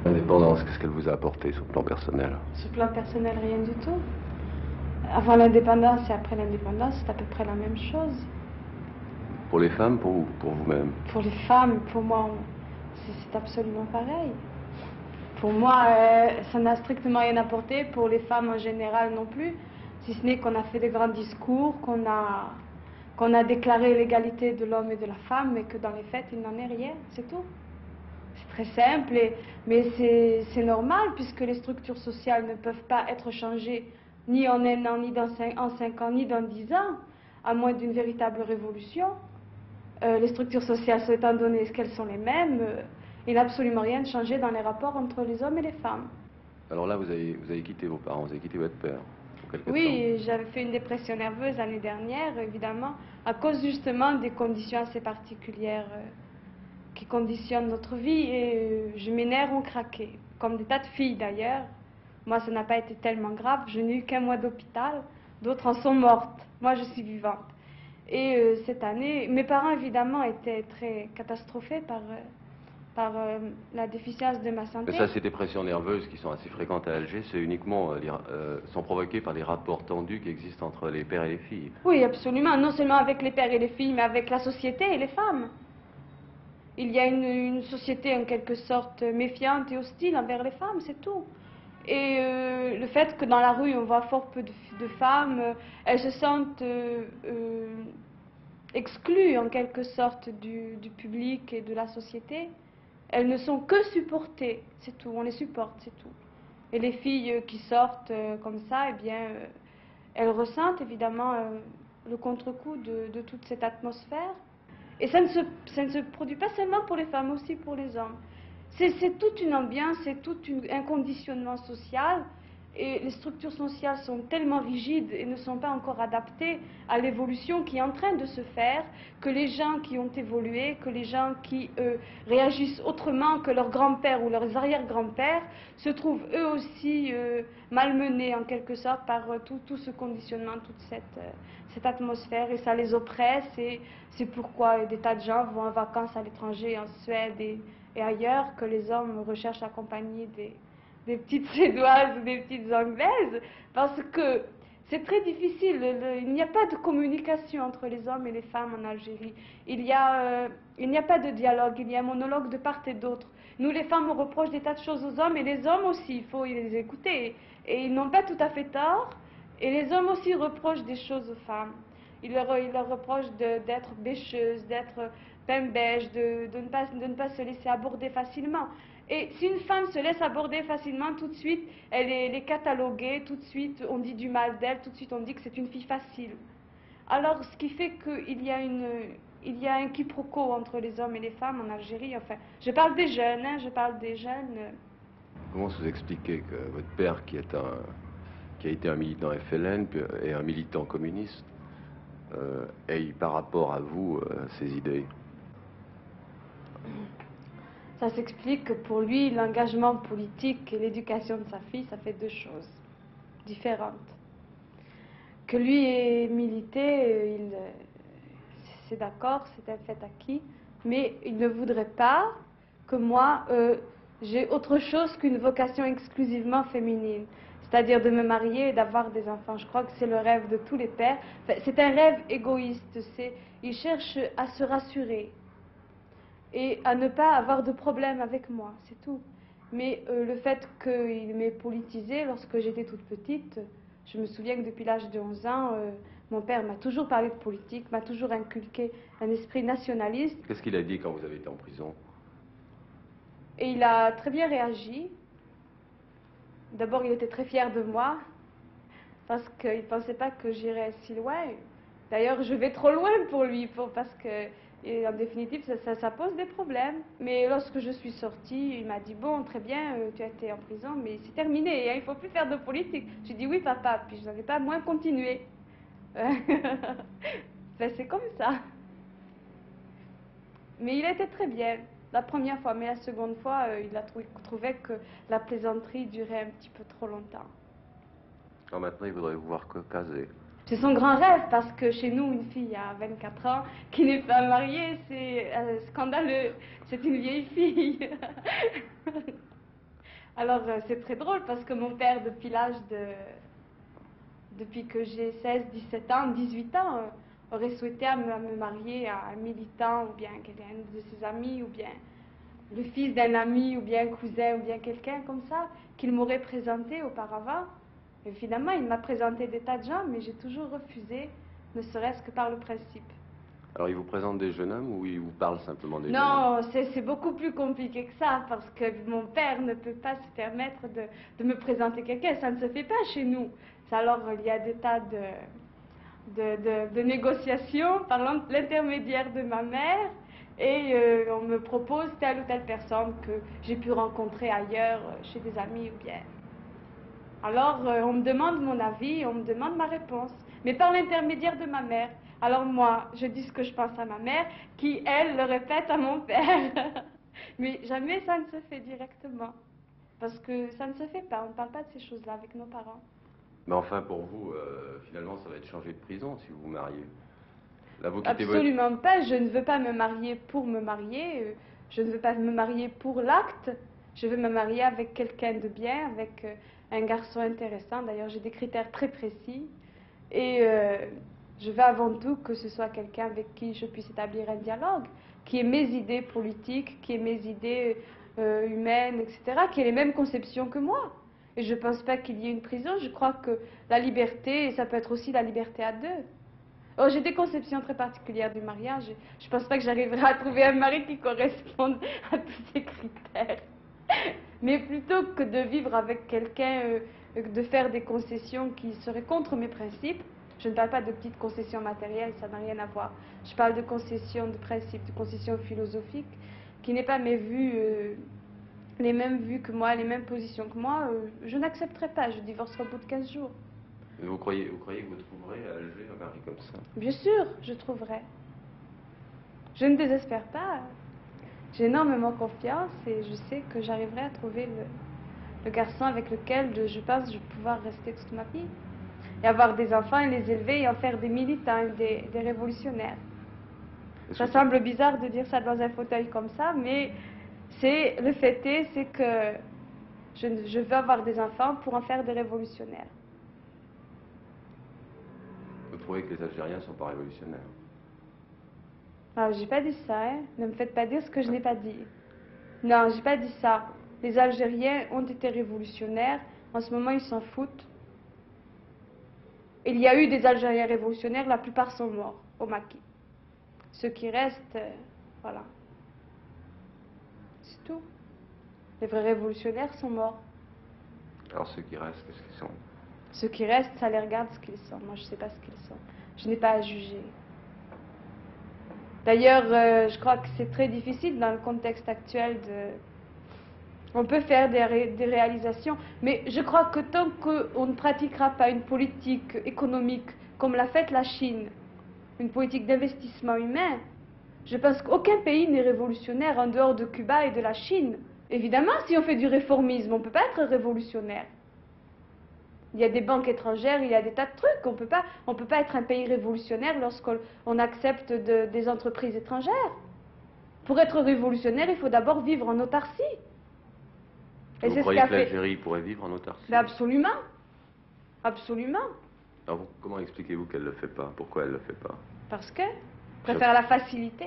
L'indépendance, qu'est-ce qu'elle vous a apporté sur le plan personnel? Sur le plan personnel, rien du tout. Avant l'indépendance et après l'indépendance, c'est à peu près la même chose. Pour les femmes, pour vous-même? Pour les femmes, pour moi, c'est absolument pareil. Pour moi, ça n'a strictement rien apporté, pour les femmes en général non plus, si ce n'est qu'on a fait de grands discours, qu'on a déclaré l'égalité de l'homme et de la femme, mais que dans les faits, il n'en est rien, c'est tout. C'est très simple, mais c'est normal, puisque les structures sociales ne peuvent pas être changées ni en un an, ni en 5 ans, ni dans 10 ans, à moins d'une véritable révolution. Les structures sociales, étant donné qu'elles sont les mêmes, il n'a absolument rien de changé dans les rapports entre les hommes et les femmes. Alors là, vous avez quitté vos parents, vous avez quitté votre père, pour quelque temps. Oui, j'avais fait une dépression nerveuse l'année dernière, évidemment, à cause justement des conditions assez particulières qui conditionnent notre vie, et mes nerfs ont craqué, comme des tas de filles d'ailleurs. Moi, ça n'a pas été tellement grave, je n'ai eu qu'un mois d'hôpital, d'autres en sont mortes, moi je suis vivante. Et cette année, mes parents évidemment étaient très catastrophés par la déficience de ma santé. Mais ça, ces dépressions nerveuses qui sont assez fréquentes à Alger, c'est uniquement, sont provoquées par les rapports tendus qui existent entre les pères et les filles. Oui, absolument, non seulement avec les pères et les filles, mais avec la société et les femmes. Il y a une société en quelque sorte méfiante et hostile envers les femmes, c'est tout. Et le fait que dans la rue on voit fort peu de femmes, elles se sentent exclues en quelque sorte du public et de la société. Elles ne sont que supportées, c'est tout, on les supporte, c'est tout. Et les filles qui sortent comme ça, eh bien, elles ressentent évidemment le contre-coup de toute cette atmosphère. Et ça ne se produit pas seulement pour les femmes, aussi pour les hommes. C'est toute une ambiance, c'est tout un conditionnement social, et les structures sociales sont tellement rigides et ne sont pas encore adaptées à l'évolution qui est en train de se faire, que les gens qui ont évolué, que les gens qui réagissent autrement que leurs grands-pères ou leurs arrière-grands-pères, se trouvent eux aussi malmenés en quelque sorte par tout ce conditionnement, toute cette atmosphère, et ça les oppresse, et c'est pourquoi des tas de gens vont en vacances à l'étranger, en Suède et ailleurs, que les hommes recherchent la compagnie des petites Suédoises ou des petites Anglaises, parce que c'est très difficile, il n'y a pas de communication entre les hommes et les femmes en Algérie. Il n'y a pas de dialogue, il y a un monologue de part et d'autre. Nous, les femmes, on reproche des tas de choses aux hommes, et les hommes aussi, il faut les écouter. Et ils n'ont pas tout à fait tort, et les hommes aussi reprochent des choses aux femmes. Ils leur reprochent d'être bêcheuses, d'être pain-bêche, de ne pas se laisser aborder facilement. Et si une femme se laisse aborder facilement, tout de suite, elle est cataloguée, tout de suite, on dit du mal d'elle, tout de suite, on dit que c'est une fille facile. Alors, ce qui fait qu'il y a un quiproquo entre les hommes et les femmes en Algérie. Enfin, je parle des jeunes, hein, je parle des jeunes. Comment vous expliquez que votre père, qui a été un militant FLN et un militant communiste, ait par rapport à vous ces idées? Ça s'explique que pour lui, l'engagement politique et l'éducation de sa fille, ça fait deux choses différentes. Que lui ait milité, c'est d'accord, c'est un fait acquis, mais il ne voudrait pas que moi, j'ai autre chose qu'une vocation exclusivement féminine. C'est-à-dire de me marier et d'avoir des enfants. Je crois que c'est le rêve de tous les pères. Enfin, c'est un rêve égoïste. Il cherche à se rassurer et à ne pas avoir de problème avec moi, c'est tout. Mais le fait qu'il m'ait politisé lorsque j'étais toute petite, je me souviens que depuis l'âge de 11 ans, mon père m'a toujours parlé de politique, m'a toujours inculqué un esprit nationaliste. Qu'est-ce qu'il a dit quand vous avez été en prison? Et il a très bien réagi. D'abord, il était très fier de moi, parce qu'il ne pensait pas que j'irais si loin. D'ailleurs, je vais trop loin pour lui, parce que, et en définitive, ça pose des problèmes. Mais lorsque je suis sortie, il m'a dit, bon, très bien, tu as été en prison, mais c'est terminé, hein, il ne faut plus faire de politique. J'ai dit, oui, papa, puis je n'avais pas moins continué. Ben, c'est comme ça. Mais il était très bien, la première fois, mais la seconde fois, il a trouvé que la plaisanterie durait un petit peu trop longtemps. Alors maintenant, il voudrait vous voir caser. C'est son grand rêve, parce que chez nous, une fille à 24 ans qui n'est pas mariée, c'est scandaleux. C'est une vieille fille. Alors, c'est très drôle parce que mon père, depuis que j'ai 16, 17 ans, 18 ans, aurait souhaité à me marier à un militant ou bien quelqu'un de ses amis ou bien le fils d'un ami ou bien un cousin ou bien quelqu'un comme ça qu'il m'aurait présenté auparavant. Et finalement, il m'a présenté des tas de gens, mais j'ai toujours refusé, ne serait-ce que par le principe. Alors, il vous présente des jeunes hommes ou il vous parle simplement des jeunes hommes? Non, c'est beaucoup plus compliqué que ça, parce que mon père ne peut pas se permettre de me présenter quelqu'un, ça ne se fait pas chez nous. Alors, il y a des tas de négociations par l'intermédiaire de ma mère, et on me propose telle ou telle personne que j'ai pu rencontrer ailleurs, chez des amis ou bien. Alors, on me demande mon avis, on me demande ma réponse, mais par l'intermédiaire de ma mère. Alors moi, je dis ce que je pense à ma mère, qui, elle, le répète à mon père. Mais jamais ça ne se fait directement, parce que ça ne se fait pas, on ne parle pas de ces choses-là avec nos parents. Mais enfin, pour vous, finalement, ça va être changer de prison si vous vous mariez. Là, vous quittez votre... Absolument pas, je ne veux pas me marier pour me marier, je ne veux pas me marier pour l'acte, je veux me marier avec quelqu'un de bien, avec un garçon intéressant. D'ailleurs, j'ai des critères très précis, et je veux avant tout que ce soit quelqu'un avec qui je puisse établir un dialogue, qui ait mes idées politiques, qui ait mes idées humaines, etc., qui ait les mêmes conceptions que moi. Et je ne pense pas qu'il y ait une prison, je crois que la liberté, ça peut être aussi la liberté à deux. Oh, j'ai des conceptions très particulières du mariage. Je ne pense pas que j'arriverai à trouver un mari qui corresponde à tous ces critères. Mais plutôt que de vivre avec quelqu'un, de faire des concessions qui seraient contre mes principes, je ne parle pas de petites concessions matérielles, ça n'a rien à voir. Je parle de concessions de principes, de concessions philosophiques, qui n'aient pas mes vues, les mêmes vues que moi, les mêmes positions que moi. Je n'accepterai pas, je divorcerai au bout de 15 jours. Vous croyez que vous trouverez à Alger un mari comme ça? Bien sûr, je trouverai. Je ne désespère pas. J'ai énormément confiance et je sais que j'arriverai à trouver le garçon avec lequel je pense je vais pouvoir rester toute ma vie. Et avoir des enfants et les élever et en faire des militants, des révolutionnaires. Ça semble bizarre de dire ça dans un fauteuil comme ça, mais le fait est, c'est que je veux avoir des enfants pour en faire des révolutionnaires. Vous trouvez que les Algériens ne sont pas révolutionnaires? Alors, j'ai pas dit ça, hein. Ne me faites pas dire ce que je n'ai pas dit. Non, j'ai pas dit ça. Les Algériens ont été révolutionnaires. En ce moment, ils s'en foutent. Il y a eu des Algériens révolutionnaires, la plupart sont morts au maquis. Ceux qui restent, voilà. C'est tout. Les vrais révolutionnaires sont morts. Alors ceux qui restent, qu'est-ce qu'ils sont? Ceux qui restent, ça les regarde ce qu'ils sont. Moi, je ne sais pas ce qu'ils sont. Je n'ai pas à juger. D'ailleurs, je crois que c'est très difficile dans le contexte actuel de... On peut faire des réalisations, mais je crois que tant qu'on ne pratiquera pas une politique économique comme l'a faite la Chine, une politique d'investissement humain, je pense qu'aucun pays n'est révolutionnaire en dehors de Cuba et de la Chine. Évidemment, si on fait du réformisme, on ne peut pas être révolutionnaire. Il y a des banques étrangères, il y a des tas de trucs. On peut pas être un pays révolutionnaire lorsqu'on accepte des entreprises étrangères. Pour être révolutionnaire, il faut d'abord vivre en autarcie. Et vous croyez que l'Algérie pourrait vivre en autarcie? Mais absolument. Absolument. Alors comment expliquez-vous qu'elle ne le fait pas? Pourquoi elle ne le fait pas? Parce que je préfère la facilité.